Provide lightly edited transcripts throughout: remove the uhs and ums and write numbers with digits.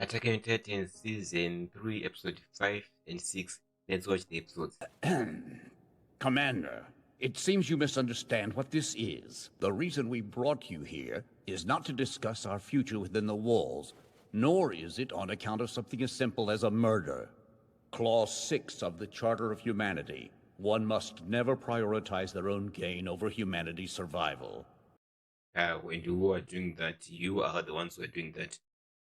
Attack on Titan Season 3, Episode 5 and 6. Let's watch the episodes. Commander, it seems you misunderstand what this is. The reason we brought you here is not to discuss our future within the walls, nor is it on account of something as simple as a murder. Clause 6 of the Charter of Humanity. One must never prioritize their own gain over humanity's survival. When you are doing that, you are the ones who are doing that.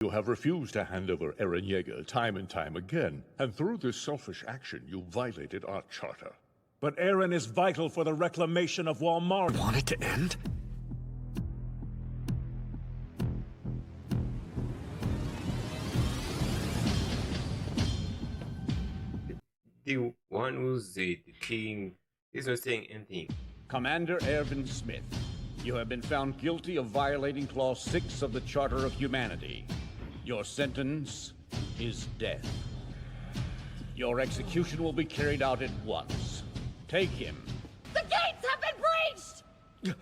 You have refused to hand over Eren Yeager time and time again, and through this selfish action, you violated our charter. But Eren is vital for the reclamation of Walmart. Want it to end? The one who's the king is not saying anything. Commander Ervin Smith, you have been found guilty of violating Clause 6 of the Charter of Humanity. Your sentence is death. Your execution will be carried out at once. Take him. The gates have been breached!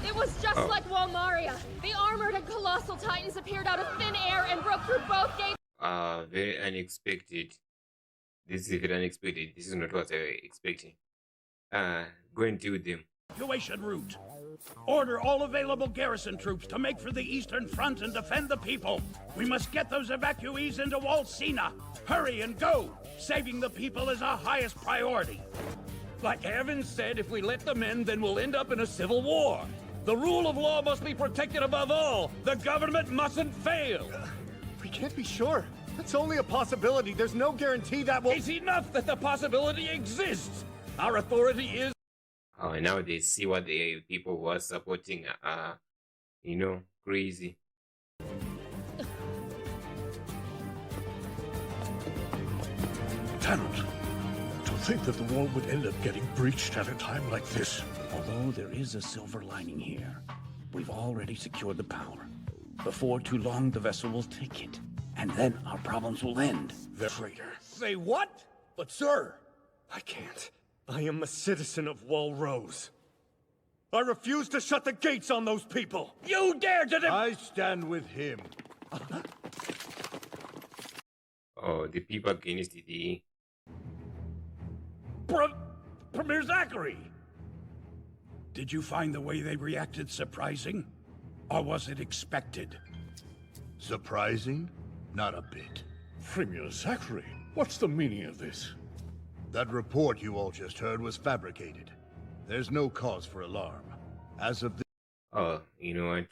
It was just like Walmaria. The armored and colossal titans appeared out of thin air and broke through both gates. Very unexpected. This is very unexpected. This is not what I was expecting. Go and deal with them. Evacuation route. Order all available garrison troops to make for the Eastern Front and defend the people. We must get those evacuees into Walsina. Hurry and go. Saving the people is our highest priority. Like Ervin said, if we let them in, then we'll end up in a civil war. The rule of law must be protected above all. The government mustn't fail. We can't be sure. That's only a possibility. There's no guarantee that will— It's enough that the possibility exists. Our authority is— Oh, now they see what the people were supporting crazy. Lieutenant, to think that the wall would end up getting breached at a time like this. Although there is a silver lining here, we've already secured the power. Before too long, the vessel will take it, and then our problems will end. The traitor. Say what? But sir, I can't. I am a citizen of Walrose. I refuse to shut the gates on those people! you dare to I stand with him. Oh, the people against the Premier Zachary! Did you find the way they reacted surprising? Or was it expected? Surprising? Not a bit. Premier Zachary, what's the meaning of this? That report you all just heard was fabricated. There's no cause for alarm. As of Oh, you know what?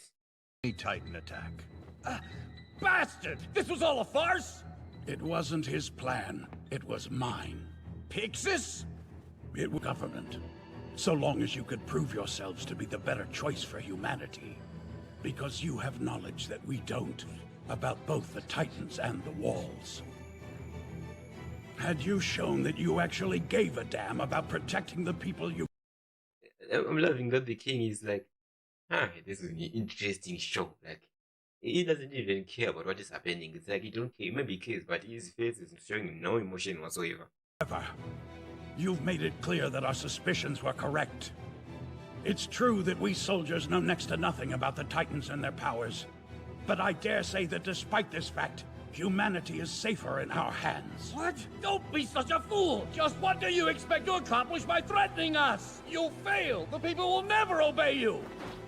the Titan attack. Bastard! This was all a farce? It wasn't his plan. It was mine. Pixis? It was government. So long as you could prove yourselves to be the better choice for humanity. Because you have knowledge that we don't about both the Titans and the walls. Had you shown that you actually gave a damn about protecting the people you— I'm loving that the king is like, this is an interesting show. Like, he doesn't even care about what is happening. It's like he don't care. Maybe he cares, but his face is showing no emotion whatsoever. You've made it clear that our suspicions were correct. It's true that we soldiers know next to nothing about the Titans and their powers. But I dare say that despite this fact, humanity is safer in our hands. What? Don't be such a fool! Just what do you expect to accomplish by threatening us? You'll fail! The people will never obey you!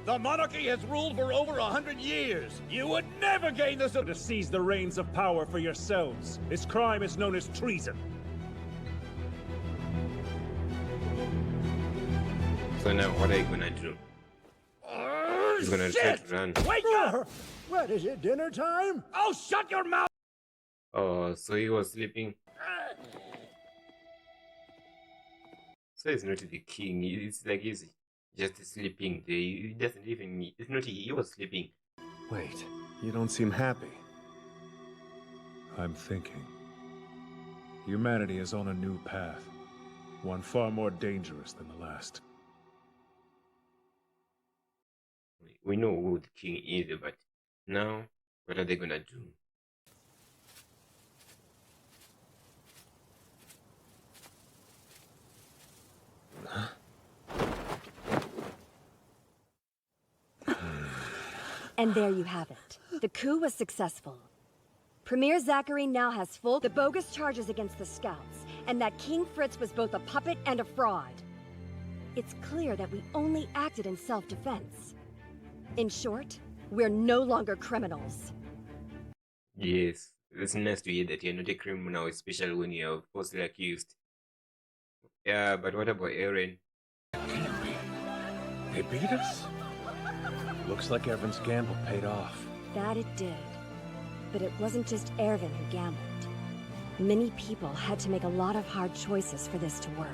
The monarchy has ruled for over 100 years! You would never gain this— To seize the reins of power for yourselves. This crime is known as treason. So now, what are you gonna do? He's gonna try Shit! to run. Wake up! What is it, dinner time? Oh, shut your mouth! Oh, so he was sleeping. So he's not the king. It's like he's just sleeping. He doesn't even. It's not he was sleeping. Wait, you don't seem happy. I'm thinking. Humanity is on a new path. One far more dangerous than the last. We know who the king is, but now, what are they gonna do? And there you have it. The coup was successful. Premier Zachary now has the bogus charges against the Scouts, and that King Fritz was both a puppet and a fraud. It's clear that we only acted in self-defense. In short, we're no longer criminals. Yes, it's nice to hear that you're not a criminal, especially when you're falsely accused. Yeah, but what about Eren? They beat us? Looks like Ervin's gamble paid off. That it did. But it wasn't just Ervin who gambled. Many people had to make a lot of hard choices for this to work.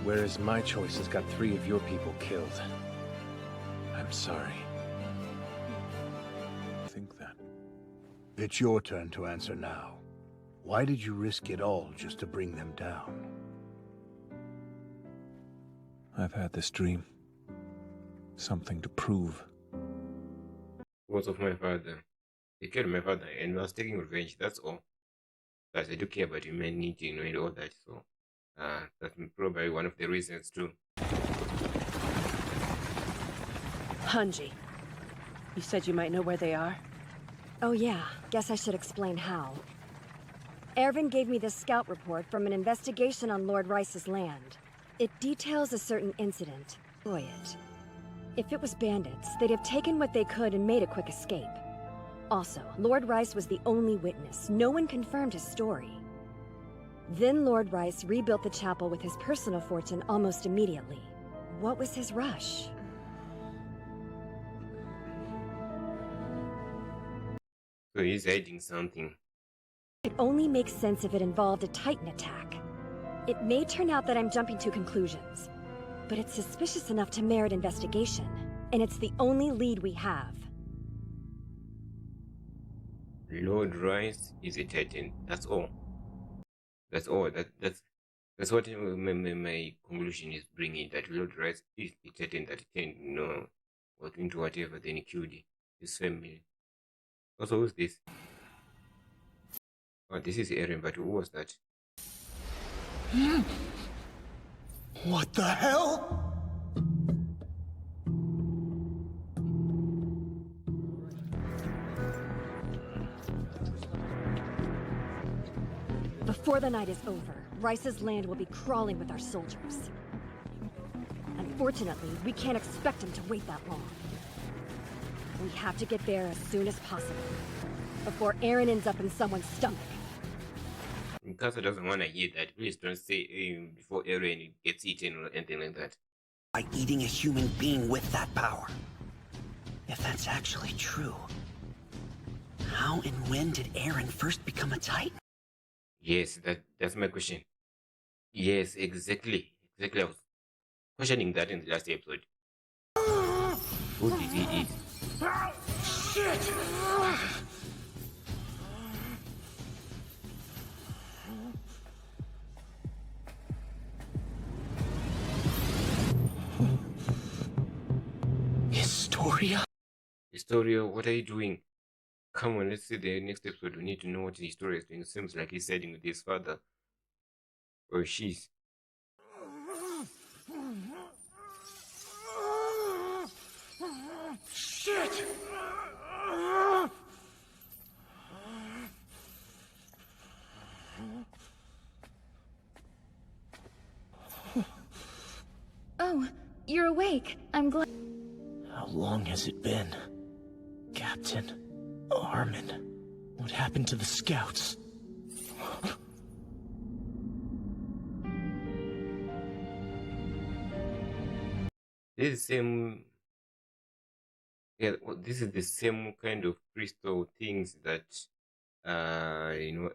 Whereas my choices got 3 of your people killed. I'm sorry. Think that. It's your turn to answer now. Why did you risk it all just to bring them down? I've had this dream. Something to prove. Words of my father. He killed my father and was taking revenge, that's all. But I do care about humanity, and all that, so that's probably one of the reasons too. Hanji, you said you might know where they are? Oh yeah, guess I should explain how. Ervin gave me this scout report from an investigation on Lord Rice's land. It details a certain incident. Boy, if it was bandits, they'd have taken what they could and made a quick escape. Also, Lord Rice was the only witness. No one confirmed his story. Then Lord Rice rebuilt the chapel with his personal fortune almost immediately. What was his rush? So he's hiding something. It only makes sense if it involved a Titan attack. It may turn out that I'm jumping to conclusions, but it's suspicious enough to merit investigation, and it's the only lead we have. Lord Rice is a Titan. That's all. That's all. That's what my conclusion is bringing. That Lord Rice is the Titan that can, walk into whatever, then he killed his family. Also, who's this? Oh, this is Eren, but who was that? What the hell? Before the night is over, Rice's land will be crawling with our soldiers. Unfortunately, we can't expect him to wait that long. We have to get there as soon as possible, before Eren ends up in someone's stomach. Mikasa doesn't want to hear that. Please don't say before Eren gets eaten or anything like that. By eating a human being with that power. If that's actually true, how and when did Eren first become a Titan? Yes, that's my question. Yes, exactly. I was questioning that in the last episode. Who did he eat? Shit! Historia, what are you doing? Come on, let's see the next episode. We need to know what Historia is doing. It seems like he's siding with his father. Or she's. Shit! Oh, you're awake. I'm glad. How long has it been? Captain? Armin? What happened to the scouts? This is the same kind of crystal things that Ain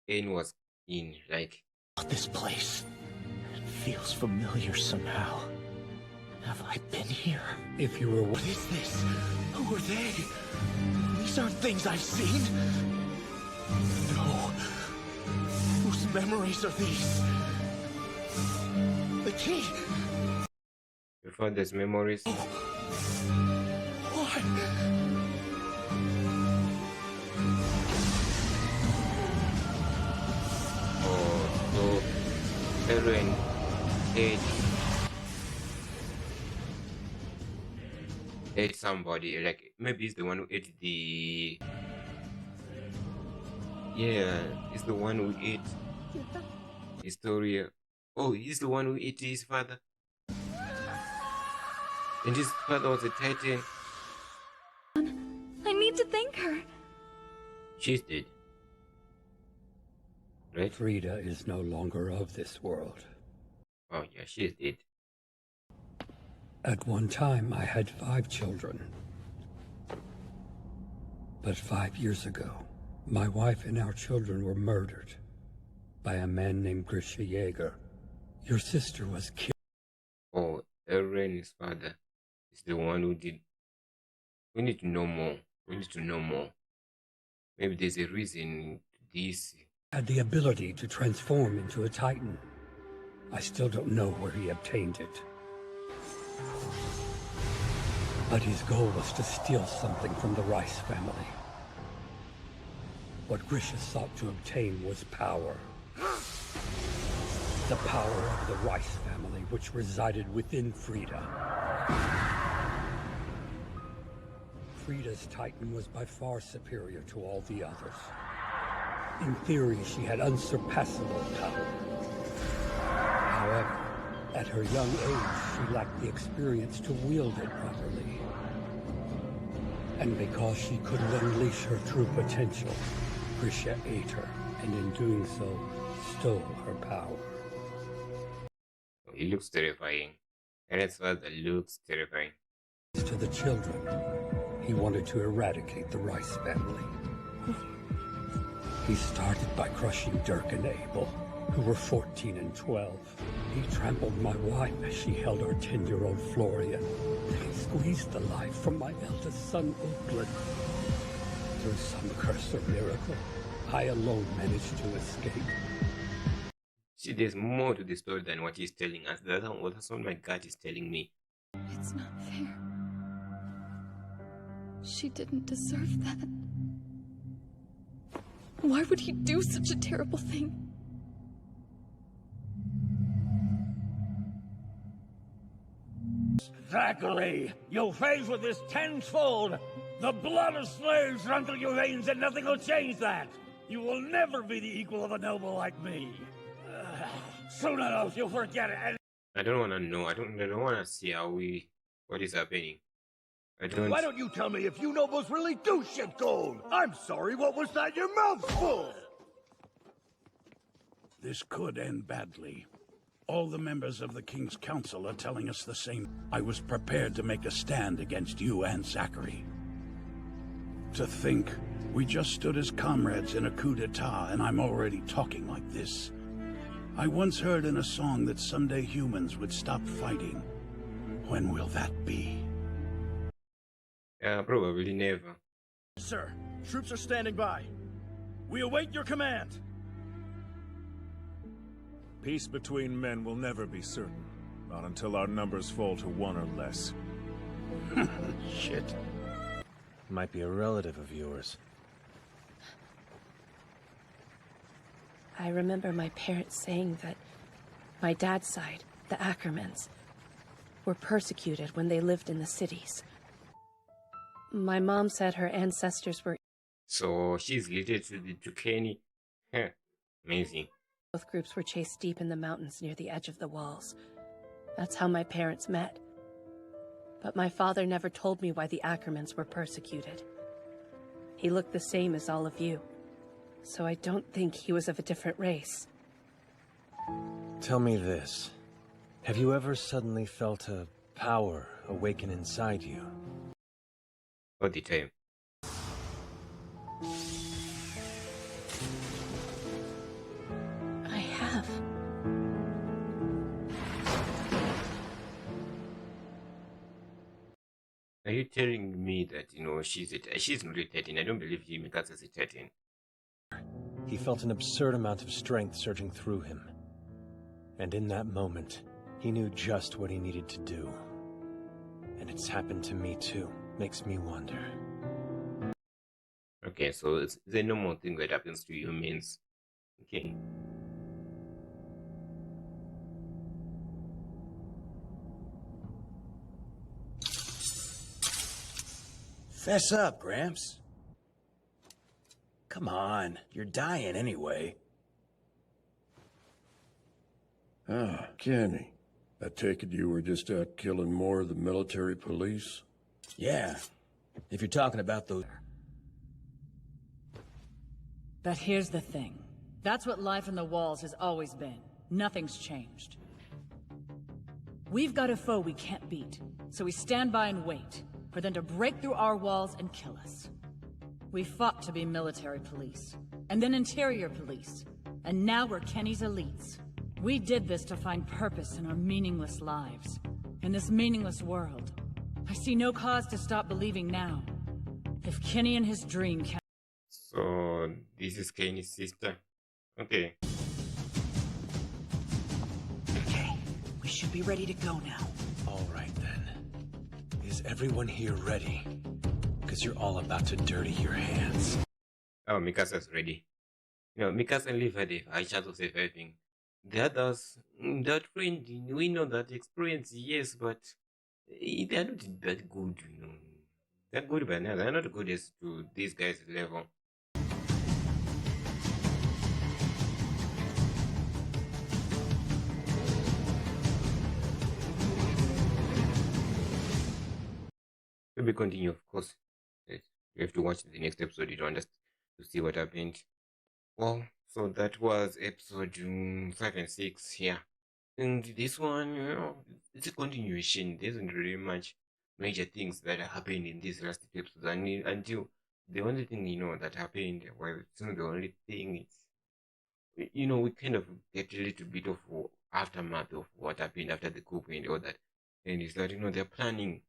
was in, like. This place. It feels familiar somehow. Have I been here? If you were... What is this? Who are they? These aren't things I've seen. No. Whose memories are these? The key! Your father's memories. What? Oh, so Eren ate ate somebody. Like maybe it's the one who ate the. Yeah, it's the one who ate Historia. Oh, he's the one who ate his father. And his father was a Titan. I need to thank her. She's dead. Right? Frida is no longer of this world. Oh, yeah, she's dead. At one time, I had 5 children. But 5 years ago, my wife and our children were murdered by a man named Grisha Jaeger. Your sister was killed. Oh, Eren's father is the one who did. We need to know more. We need to know more. Maybe there's a reason this. Had the ability to transform into a Titan. I still don't know where he obtained it. But his goal was to steal something from the Rice family. What Grisha sought to obtain was power. The power of the Rice family, which resided within Frida. Frida's Titan was by far superior to all the others. In theory, she had unsurpassable power. However, at her young age, she lacked the experience to wield it properly. And because she couldn't unleash her true potential, Grisha ate her, and in doing so, stole her power. He looks terrifying. Eren's father looks terrifying. To the children, he wanted to eradicate the Rice family. He started by crushing Dirk and Abel, who were 14 and 12. He trampled my wife as she held our 10-year-old Florian. He squeezed the life from my eldest son, Oakland. Through some curse or miracle, I alone managed to escape. See, there's more to the story than what he's telling us. That's what my gut is telling me. It's not fair. She didn't deserve that. Why would he do such a terrible thing? Zachary, you'll face with this tenfold. The blood of slaves run through your veins and nothing will change that. You will never be the equal of a noble like me. Soon enough, you'll forget it. And I don't want to know. I don't want to see what is happening. I don't. Why don't you tell me if you nobles really do shit gold? I'm sorry, what was that your mouth full? this could end badly. All the members of the King's Council are telling us the same. I was prepared to make a stand against you and Zachary. To think, we just stood as comrades in a coup d'etat, and I'm already talking like this. I once heard in a song that someday humans would stop fighting. When will that be? Probably never. Sir, troops are standing by. We await your command. Peace between men will never be certain. Not until our numbers fall to 1 or less. Shit. Might be a relative of yours. I remember my parents saying that my dad's side, the Ackermans, were persecuted when they lived in the cities. My mom said her ancestors were... So she's related to Kenny. Amazing. Both groups were chased deep in the mountains near the edge of the walls. That's how my parents met. But my father never told me why the Ackermans were persecuted. He looked the same as all of you. So I don't think he was of a different race. Tell me this. Have you ever suddenly felt a power awaken inside you? All the time. I have. Are you telling me that, she's not a Titan? I don't believe Mikasa is a Titan. He felt an absurd amount of strength surging through him. And in that moment, he knew just what he needed to do. And it's happened to me too. Makes me wonder. Okay, so it's a normal thing that happens to humans. Okay. Fess up, Gramps. Come on, you're dying anyway. Ah, Kenny. I take it you were just out killing more of the military police? Yeah, if you're talking about those... But here's the thing. That's what life in the walls has always been. Nothing's changed. We've got a foe we can't beat, so we stand by and wait for them to break through our walls and kill us. We fought to be military police, and then interior police, and now we're Kenny's elites. We did this to find purpose in our meaningless lives. In this meaningless world, I see no cause to stop believing now. If Kenny and his dream can... So, this is Kenny's sister. Okay. Okay, we should be ready to go now. All right, then. Is everyone here ready? Because you're all about to dirty your hands. Oh, Mikasa's ready. You know, Mikasa and Leaf had a high chance of surviving. The others, that friend, we know that experience, yes, but they're not that good, you know. They're good, but now they're not good as to these guys' level. We continue, of course. Yes, you have to watch the next episode to understand, to see what happened. Well, so that was episode 5 and 6 here. And this one, you know, it's a continuation. There isn't really much major things that happened in this last episode. Until the only thing, you know, that happened, well, it's not the only thing. It's, you know, we kind of get a little bit of aftermath of what happened after the coup and all that. And it's that, you know, they're planning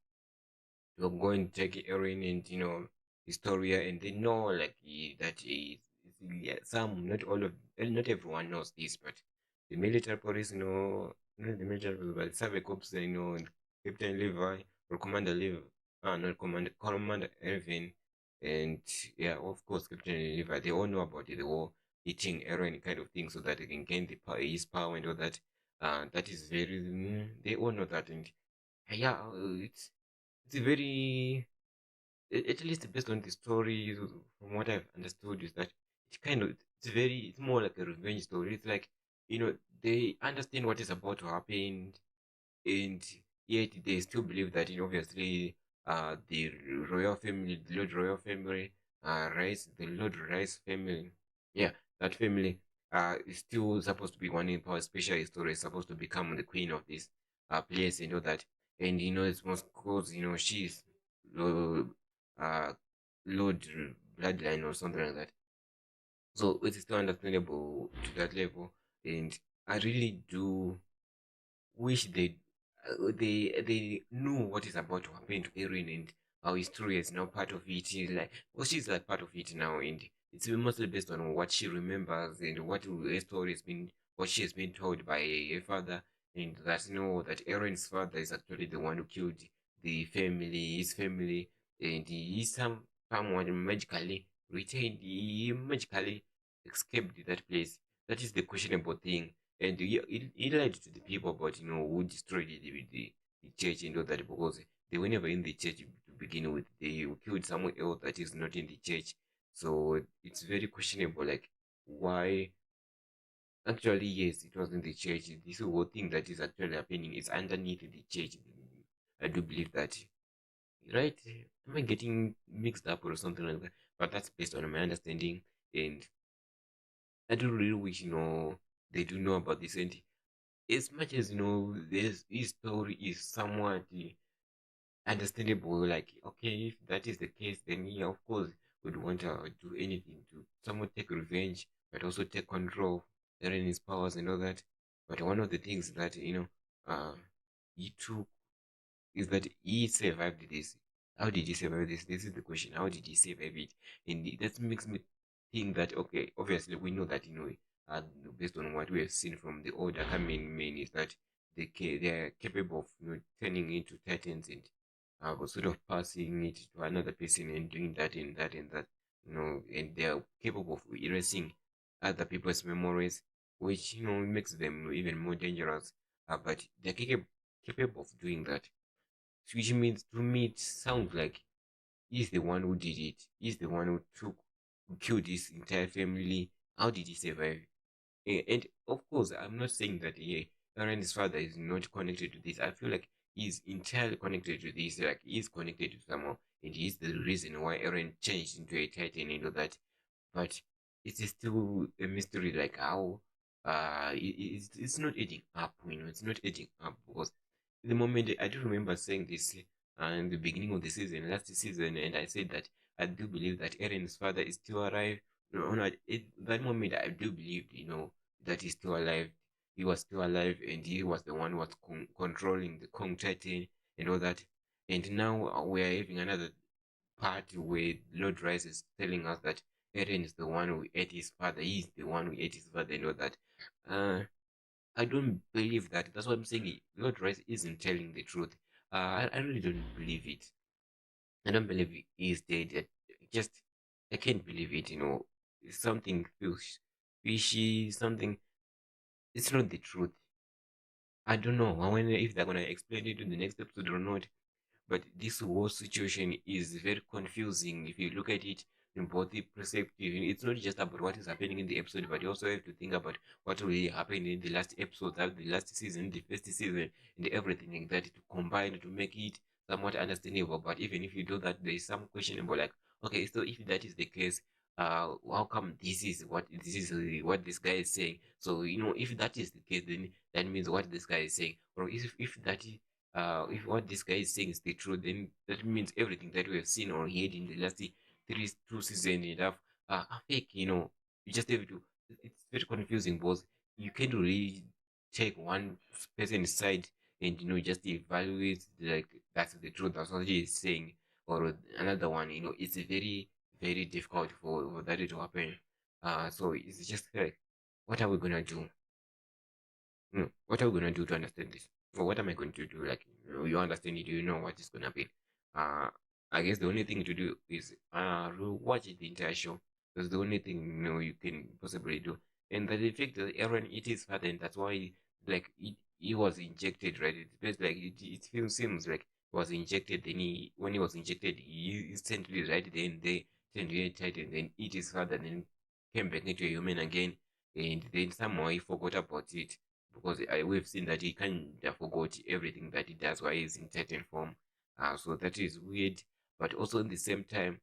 to go and take Erin and, you know, Historia, and they know, like, that yeah, some, not all of, not everyone knows this, but the military police, you know, not the military police, but Survey Corps, you know, Captain Levi, or Commander Levi, not Commander Irvin, and yeah, of course, Captain Levi, they all know about it, the whole eating Aaron kind of thing, so that they can gain his power and all that. That is very, they all know that, and yeah, it's a very, at least based on the story, from what I've understood, is that it kind of, it's more like a revenge story. It's like, you know, they understand what is about to happen, and yet they still believe that, you know, obviously, the royal family, the Lord Royal family, Rice, the Lord Rice family, yeah, that family, is still supposed to be one in power, especially Historia is supposed to become the queen of this, place, you know, that, and, you know, it's most cause, you know, she's, uh, Lord bloodline or something like that. So it is still understandable to that level, and I really do wish they knew what is about to happen to Erin, and how Historia is now part of it. Like, well, she's like part of it now, and it's mostly based on what she remembers and what her story has been, what she has been told by her father, and that, you know, that Erin's father is actually the one who killed his family, and he is someone magically retained, he magically escaped that place. That is the questionable thing, and he lied to the people about, you know, who destroyed the church and all that, because they were never in the church to begin with. They killed someone else that is not in the church. So it's very questionable, like, why. Actually, yes, it was in the church. This whole thing that is actually happening is underneath the church. I do believe that, right? Am I getting mixed up or something like that? But that's based on my understanding, and I do really wish, you know, they do know about this. And as much as, you know, his story is somewhat understandable, like, okay, if that is the case, then yeah, of course, would want to do anything to somewhat take revenge, but also take control, therein his powers and all that. But one of the things that, you know, he took is that he survived this. How did he survive this? This is the question. How did he survive it? And that makes me think that, okay, obviously we know that, you know, based on what we have seen from the older coming men, is that they're capable of, you know, turning into titans, and sort of passing it to another person and doing that and that and that, you know, and they're capable of erasing other people's memories, which, you know, makes them even more dangerous. But they're capable of doing that, which means, to me, it sounds like He's the one who did it. He's the one who killed his entire family. How did he survive? And of course, I'm not saying that Aaron's father is not connected to this. I feel like he's entirely connected to this. Like he's connected to someone, and he's the reason why Aaron changed into a Titan and all that. But it is still a mystery, like how it's not adding up. It's not adding up because the moment I do remember saying this in the beginning of the season, last season, and I said that I do believe that Aaron's father is still alive. No, no, that moment I do believe, that he's still alive. He was still alive, and he was the one who was controlling the Kong Titan and all that. And now we are having another part where Lord Rice is telling us that Eren is the one who ate his father. He's the one who ate his father and all that. Uh, I don't believe that. That's what I'm saying. Lord Rice isn't telling the truth. I really don't believe it. I don't believe he is dead. I can't believe it. Something feels fishy. Something. It's not the truth. I don't know. I wonder if they're gonna explain it in the next episode or not. But this whole situation is very confusing if you look at it in both the perspective. It's not just about what is happening in the episode, but you also have to think about what really happened in the last episode, the last season, the first season, and everything like that to combine to make it somewhat understandable. But even if you do that, there is some questionable, like, okay, so if that is the case, how come what this guy is saying? So if that is the case, then that means what this guy is saying. Or if what this guy is saying is the truth, then that means everything that we have seen or heard in the last two seasons and a half are fake. You just have to. It's very confusing because you can't really take one person's side and just evaluate like that's the truth. That's what he is saying, or another one. It's very difficult for that to happen. So it's just like, what are we gonna do? What are we gonna do to understand this? Or what am I going to do? Like, you understand it, you know what is gonna be. Uh, I guess the only thing to do is watch the entire show. That's the only thing you can possibly do. And the fact that Aaron it is father, and that's why like he was injected, right? It's best like it seems like he was injected. Then when he was injected, he instantly right then they turned really tight, and then it is father, then came back into a human again, and then somehow he forgot about it because we've seen that he kind of forgot everything that he does while he's in Titan form. So that is weird, but also at the same time,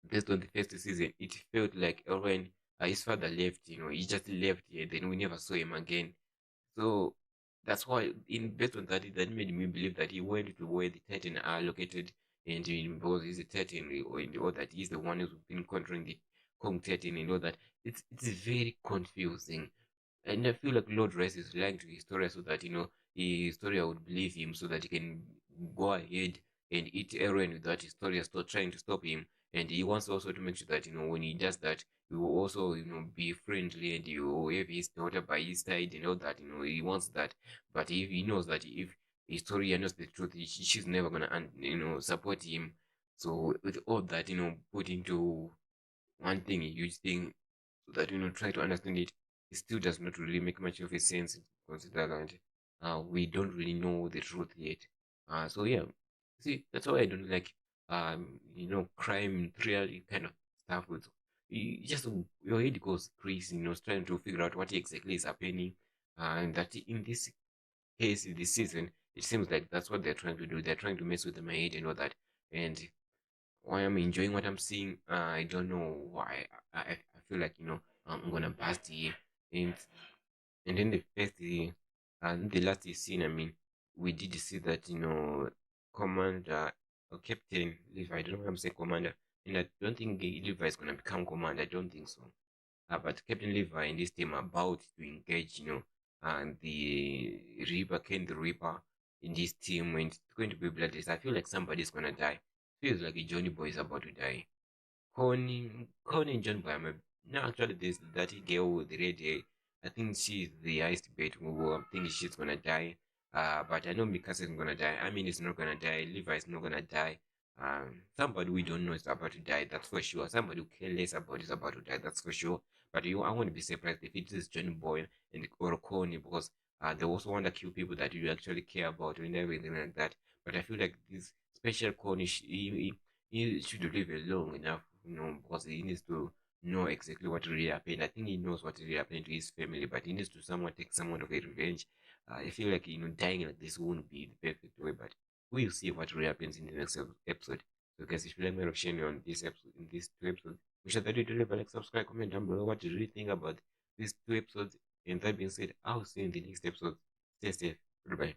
based on the first season, it felt like when his father left, he just left here, then we never saw him again. So that's why, in based on that, that made me believe that he went to where the Titan are located, and because he's a Titan, or that he's the one who's been controlling the Kong Titan, and all that. It's very confusing. And I feel like Lord Rice is lying to Historia so that, Historia would believe him so that he can go ahead and eat Eren with that Historia still trying to stop him. And he wants also to make sure that, when he does that, he will also, be friendly and he will have his daughter by his side and all that, he wants that. But if he knows that if Historia knows the truth, she's never gonna, support him. So with all that, put into one thing, a huge thing, so that try to understand it. It still does not really make much of a sense, consider that we don't really know the truth yet. So yeah, see, that's why I don't like crime thriller kind of stuff. With just your head goes crazy, trying to figure out what exactly is happening. And that in this case, in this season, it seems like that's what they're trying to do. They're trying to mess with my head and all that. And why I'm enjoying what I'm seeing, I don't know why. I feel like I'm gonna bust here, and then the first and the last scene. I mean, we did see that Commander or Captain Levi. I don't know why I'm saying Commander, and I don't think Levi is gonna become Commander. I don't think so. But Captain Levi and this team are about to engage, and the Reaper, Ken the Reaper, in this team, and it's going to be bloodless. I feel like somebody's gonna die. Feels like a Johnny Boy is about to die. Connie and John Boy. No, actually, there's that girl with the red hair. I think she's the highest bet. I think she's gonna die. But I know Mikasa is gonna die. I mean, it's not gonna die. Levi is not gonna die. Somebody we don't know is about to die. That's for sure. Somebody who care less about is about to die. That's for sure. But I won't be surprised if it is Johnny Boy and or Connie, because they also want to kill people that you actually care about and everything like that. But I feel like this special Connie, he should live long enough, because he needs to know exactly what really happened. I think he knows what really happened to his family, but he needs to somewhat take someone of a revenge. I feel like dying like this won't be the perfect way, but we'll see what really happens in the next episode. So guys, if you like my reaction on this episode, in these 2 episodes, make sure that you do leave a like, subscribe, comment down below what you really think about these 2 episodes. And that being said, I'll see you in the next episode. Stay safe. Goodbye.